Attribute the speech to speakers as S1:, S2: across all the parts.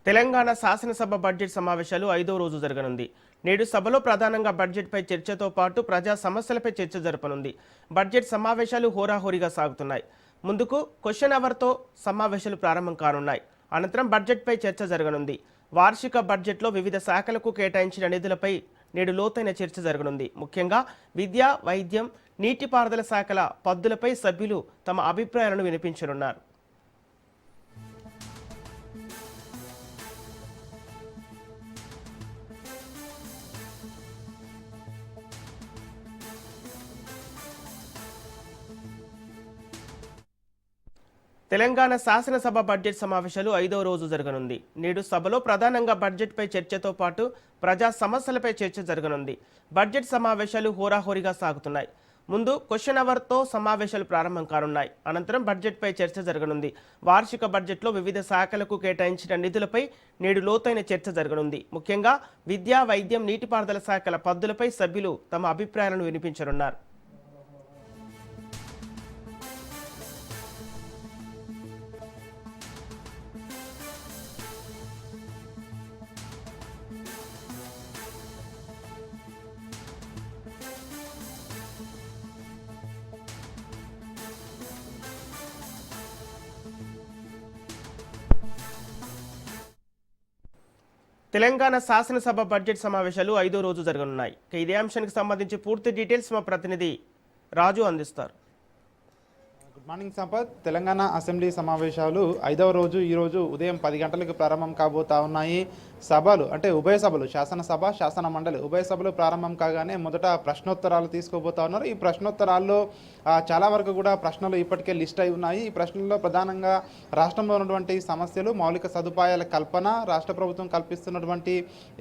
S1: తెలంగాణ శాసనసభ బడ్జెట్ సమావేశాలు 5వ రోజు జరగనుంది. నేడు సభలో ప్రధానంగా బడ్జెట్పై చర్చతో పాటు ప్రజా సమస్యలపై చర్చ జరపనుంది. బడ్జెట్ సమావేశాలు హోరాహోరీగా సాగుతున్నాయి. ముందుకు క్వశ్చన్ అవర్తో సమావేశాలు ప్రారంభం కానున్నాయి. అనంతరం బడ్జెట్పై చర్చ జరగనుంది. వార్షిక బడ్జెట్లో వివిధ శాఖలకు కేటాయించిన నిధులపై నేడు లోతైన చర్చ జరగనుంది. ముఖ్యంగా విద్య, వైద్యం, నీటిపారుదల శాఖల పద్దులపై సభ్యులు తమ అభిప్రాయాలను వినిపించనున్నారు. తెలంగాణ శాసనసభ బడ్జెట్ సమావేశాలు 5వ రోజు జరగనుంది. నేడు సభలో ప్రధానంగా బడ్జెట్పై చర్చతో పాటు ప్రజా సమస్యలపై చర్చ జరగనుంది. బడ్జెట్ సమావేశాలు హోరాహోరీగా సాగుతున్నాయి. ముందు క్వశ్చన్ అవర్తో సమావేశాలు ప్రారంభం కానున్నాయి. అనంతరం బడ్జెట్పై చర్చ జరగనుంది. వార్షిక బడ్జెట్లో వివిధ శాఖలకు కేటాయించిన నిధులపై నేడు లోతైన చర్చ జరగనుంది. ముఖ్యంగా విద్య, వైద్యం, నీటిపారుదల శాఖల పద్దులపై సభ్యులు తమ అభిప్రాయాలను వినిపించనున్నారు. తెలంగాణ శాసనసభ బడ్జెట్ సమావేశాలు 5వ రోజు జరగనున్నాయి. ఇదే అంశానికి సంబంధించి పూర్తి డీటెయిల్స్ మా ప్రతినిధి రాజు అందిస్తారు.
S2: Good morning Sampath. Telangana assembly సమావేశాలు 5వ రోజు ఈరోజు ఉదయం 10 గంటలకు ప్రారంభం కాబోతా ఉన్నాయి. సభలు అంటే ఉభయ సభలు, శాసనసభ, శాసన మండలి ఉభయ సభలు ప్రారంభం కాగానే మొదట ప్రశ్నోత్తరాలు తీసుకోబోతా ఉన్నారు. ఈ ప్రశ్నోత్తరాల్లో చాలా వరకు కూడా ప్రశ్నలు ఇప్పటికే లిస్ట్ అయి ఉన్నాయి. ఈ ప్రశ్నల్లో ప్రధానంగా రాష్ట్రంలో ఉన్నటువంటి సమస్యలు, మౌలిక సదుపాయాల కల్పన, రాష్ట్ర ప్రభుత్వం కల్పిస్తున్నటువంటి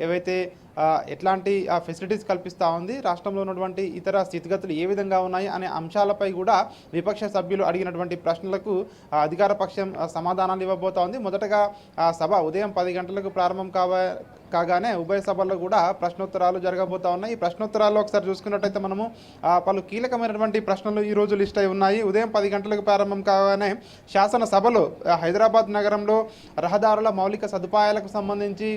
S2: ఏవైతే ఎట్లాంటి ఫెసిలిటీస్ కల్పిస్తూ ఉంది, రాష్ట్రంలో ఉన్నటువంటి ఇతర స్థితిగతులు ఏ విధంగా ఉన్నాయి అనే అంశాలపై కూడా విపక్ష సభ్యులు అడిగినటువంటి ప్రశ్నలకు అధికార పక్షం సమాధానాలు ఇవ్వబోతా ఉంది. మొదటగా సభ ఉదయం 10 గంటలకు ప్రారంభం కాగానే ఉభయ సభల్లో కూడా ప్రశ్నోత్తరాలు జరగబోతా ఉన్నాయి. ఈ ప్రశ్నోత్తరాల్లో ఒకసారి చూసుకున్నట్టయితే మనము పలు కీలకమైనటువంటి ప్రశ్నలు ఈరోజు లిస్ట్ అయి ఉన్నాయి. ఉదయం 10 గంటలకు ప్రారంభం కాగానే శాసనసభలో హైదరాబాద్ నగరంలో రహదారుల మౌలిక సదుపాయాలకు సంబంధించి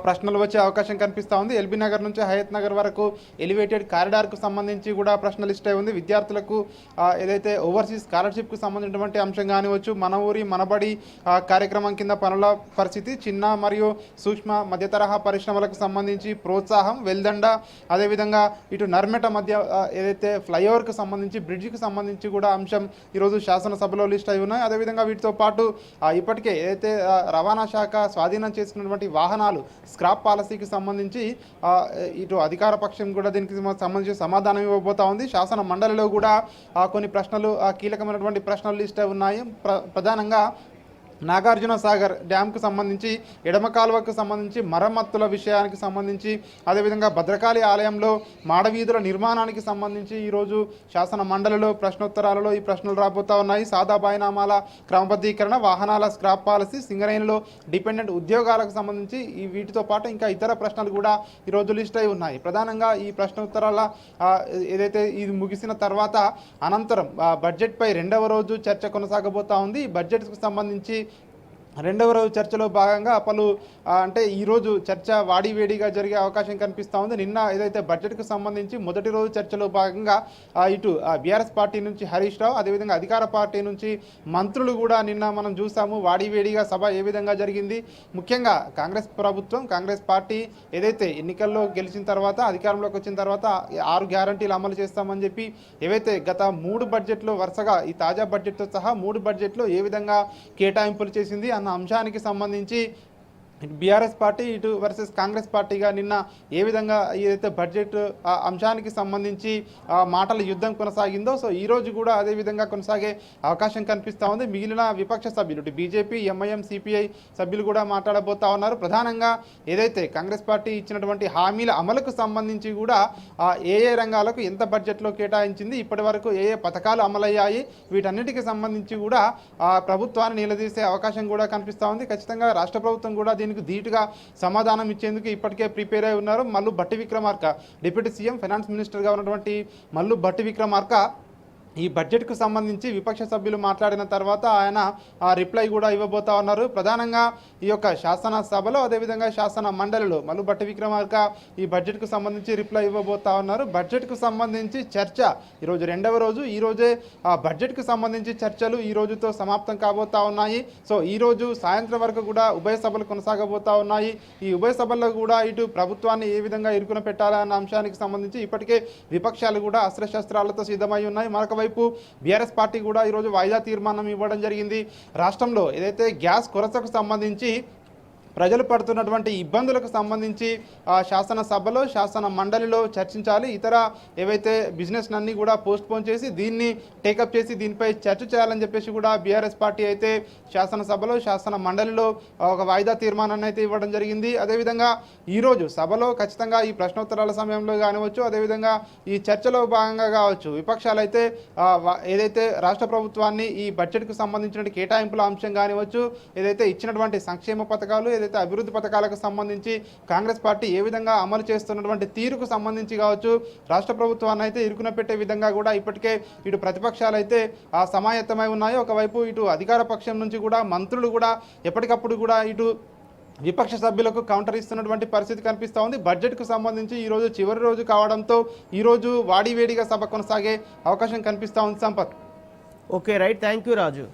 S2: ప్రశ్నలు వచ్చే అవకాశం కనిపిస్తూ ఉంది. ఎల్బీ నగర్ నుంచి హయత్ నగర్ వరకు ఎలివేటెడ్ కారిడార్కు సంబంధించి కూడా ప్రశ్న లిస్ట్ అయి ఉంది. విద్యార్థులకు ఏదైతే ఓవర్సీస్ స్కాలర్షిప్కు సంబంధించినటువంటి అంశం కానివచ్చు, మన ఊరి మనబడి కార్యక్రమం కింద పనుల పరిస్థితి, చిన్న మరియు సూక్ష్మ మధ్య తరహా పరిశ్రమలకు సంబంధించి ప్రోత్సాహం, వెల్దండ, అదేవిధంగా ఇటు నర్మెట మధ్య ఏదైతే ఫ్లైఓవర్కు సంబంధించి, బ్రిడ్జికి సంబంధించి కూడా అంశం ఈరోజు శాసనసభలో లిస్ట్ అయి ఉన్నాయి. అదేవిధంగా వీటితో పాటు ఇప్పటికే ఏదైతే రవాణా శాఖ స్వాధీనం చేసుకున్నటువంటి వాహనాలు స్క్రాప్ పాలసీకి సంబంధించి ఇటు అధికార పక్షం కూడా దీనికి సంబంధించి సమాధానం ఇవ్వబోతా ఉంది. శాసన మండలిలో కూడా కొన్ని ప్రశ్నలు, కీలకమైనటువంటి ప్రశ్నలు లిస్ట్ ఉన్నాయి. ప్రధానంగా నాగార్జున సాగర్ డ్యామ్కు సంబంధించి, ఎడమ కాలువకు సంబంధించి మరమ్మతుల విషయానికి సంబంధించి, అదేవిధంగా భద్రకాళి ఆలయంలో మాడవీధుల నిర్మాణానికి సంబంధించి ఈరోజు శాసన మండలిలో ప్రశ్నోత్తరాలలో ఈ ప్రశ్నలు రాబోతా ఉన్నాయి. సాదా బాయినామాల క్రమబద్ధీకరణ, వాహనాల స్క్రాప్ పాలసీ, సింగరేణిలో డిపెండెంట్ ఉద్యోగాలకు సంబంధించి వీటితో పాటు ఇంకా ఇతర ప్రశ్నలు కూడా ఈరోజు లిస్ట్ అయి ఉన్నాయి. ప్రధానంగా ఈ ప్రశ్నోత్తరాల ఏదైతే ఇది ముగిసిన తర్వాత అనంతరం బడ్జెట్పై 2వ రోజు చర్చ కొనసాగబోతా ఉంది. ఈ బడ్జెట్కు సంబంధించి 2వ రోజు చర్చలో భాగంగా పలు అంటే ఈరోజు చర్చ వాడివేడిగా జరిగే అవకాశం కనిపిస్తూ ఉంది. నిన్న ఏదైతే బడ్జెట్కు సంబంధించి మొదటి రోజు చర్చలో భాగంగా ఇటు బీఆర్ఎస్ పార్టీ నుంచి హరీష్ రావు, అదేవిధంగా అధికార పార్టీ నుంచి మంత్రులు కూడా నిన్న మనం చూసాము. వాడివేడిగా సభ ఏ విధంగా జరిగింది, ముఖ్యంగా కాంగ్రెస్ ప్రభుత్వం, కాంగ్రెస్ పార్టీ ఏదైతే ఎన్నికల్లో గెలిచిన తర్వాత అధికారంలోకి వచ్చిన తర్వాత 6 గ్యారంటీలు అమలు చేస్తామని చెప్పి ఏవైతే గత 3 బడ్జెట్లో వరుసగా ఈ తాజా బడ్జెట్తో సహా 3 బడ్జెట్లో ఏ విధంగా కేటాయింపులు చేసింది అన్న అంశానికి సంబంధించి బీఆర్ఎస్ పార్టీ ఇటు వర్సెస్ కాంగ్రెస్ పార్టీగా నిన్న ఏ విధంగా ఏదైతే బడ్జెట్ అంశానికి సంబంధించి మాటల యుద్ధం కొనసాగిందో, సో ఈరోజు కూడా అదే విధంగా కొనసాగే అవకాశం కనిపిస్తూ ఉంది. మిగిలిన విపక్ష సభ్యులు ఇటు బీజేపీ, ఎంఐఎం, సిపిఐ సభ్యులు కూడా మాట్లాడబోతా ఉన్నారు. ప్రధానంగా ఏదైతే కాంగ్రెస్ పార్టీ ఇచ్చినటువంటి హామీల అమలుకు సంబంధించి కూడా ఏ రంగాలకు ఎంత బడ్జెట్లో కేటాయించింది, ఇప్పటి వరకు ఏ పథకాలు అమలయ్యాయి, వీటన్నిటికీ సంబంధించి కూడా ప్రభుత్వాన్ని నిలదీసే అవకాశం కూడా కనిపిస్తూ ఉంది. ఖచ్చితంగా రాష్ట్ర ప్రభుత్వం కూడా దీనికి ధీటుగా సమాధానం ఇచ్చేందుకు ఇప్పటికే ప్రిపేర్ అయి ఉన్నారు. Mallu Bhatti Vikramarka deputy CM, finance మినిస్టర్గా ఉన్నటువంటి మల్లు భట్టి విక్రమార్క ఈ బడ్జెట్కు సంబంధించి విపక్ష సభ్యులు మాట్లాడిన తర్వాత ఆయన రిప్లై కూడా ఇవ్వబోతా ఉన్నారు. ప్రధానంగా ఈ యొక్క శాసనసభలో అదేవిధంగా శాసన మండలిలో మల్లు భట్టి విక్రమార్క ఈ బడ్జెట్కు సంబంధించి రిప్లై ఇవ్వబోతా ఉన్నారు. బడ్జెట్కు సంబంధించి చర్చ ఈరోజు రెండవ రోజు. ఈరోజే బడ్జెట్కు సంబంధించి చర్చలు ఈ రోజుతో సమాప్తం కాబోతా ఉన్నాయి. సో ఈరోజు సాయంత్రం వరకు కూడా ఉభయ సభలు కొనసాగబోతా ఉన్నాయి. ఈ ఉభయ సభల్లో కూడా ఇటు ప్రభుత్వాన్ని ఏ విధంగా ఇరుకున పెట్టాలన్న అంశానికి సంబంధించి ఇప్పటికే విపక్షాలు కూడా అస్త్రశస్త్రాలతో సిద్ధమై ఉన్నాయి. మరొక వైపు బీఆర్ఎస్ పార్టీ కూడా ఈరోజు వాయిదా తీర్మానం ఇవ్వడం జరిగింది. రాష్ట్రంలో ఏదైతే గ్యాస్ కొరతకు సంబంధించి ప్రజలు పడుతున్నటువంటి ఇబ్బందులకు సంబంధించి శాసనసభలో శాసన మండలిలో చర్చించాలి. ఇతర ఏవైతే బిజినెస్ అన్నీ కూడా పోస్ట్పోన్ చేసి దీన్ని టేకప్ చేసి దీనిపై చర్చ చేయాలని చెప్పేసి కూడా బీఆర్ఎస్ పార్టీ అయితే శాసనసభలో శాసన మండలిలో ఒక వాయిదా తీర్మానాన్ని అయితే ఇవ్వడం జరిగింది. అదేవిధంగా ఈరోజు సభలో ఖచ్చితంగా ఈ ప్రశ్నోత్తరాల సమయంలో కానివచ్చు, అదేవిధంగా ఈ చర్చలో భాగంగా కావచ్చు, విపక్షాలు అయితే ఏదైతే రాష్ట్ర ప్రభుత్వాన్ని ఈ బడ్జెట్కు సంబంధించిన కేటాయింపుల అంశం కానివచ్చు, ఏదైతే ఇచ్చినటువంటి సంక్షేమ పథకాలు, ఏదైతే అభివృద్ధి పథకాలకు సంబంధించి కాంగ్రెస్ పార్టీ ఏ విధంగా అమలు చేస్తున్నటువంటి తీరుకు సంబంధించి కావచ్చు, రాష్ట్ర ప్రభుత్వాన్ని అయితే ఇరుకున పెట్టే విధంగా కూడా ఇప్పటికే ఇటు ప్రతిపక్షాలు అయితే సమాయత్తమై ఉన్నాయి. ఒకవైపు ఇటు అధికార పక్షం నుంచి కూడా మంత్రులు కూడా ఎప్పటికప్పుడు కూడా ఇటు విపక్ష సభ్యులకు కౌంటర్ ఇస్తున్నటువంటి పరిస్థితి కనిపిస్తూ ఉంది. బడ్జెట్కు సంబంధించి ఈరోజు చివరి రోజు కావడంతో ఈరోజు వాడివేడిగా సభ కొనసాగే అవకాశం కనిపిస్తూ ఉంది. Sampath.
S1: Okay right, thank you Raju.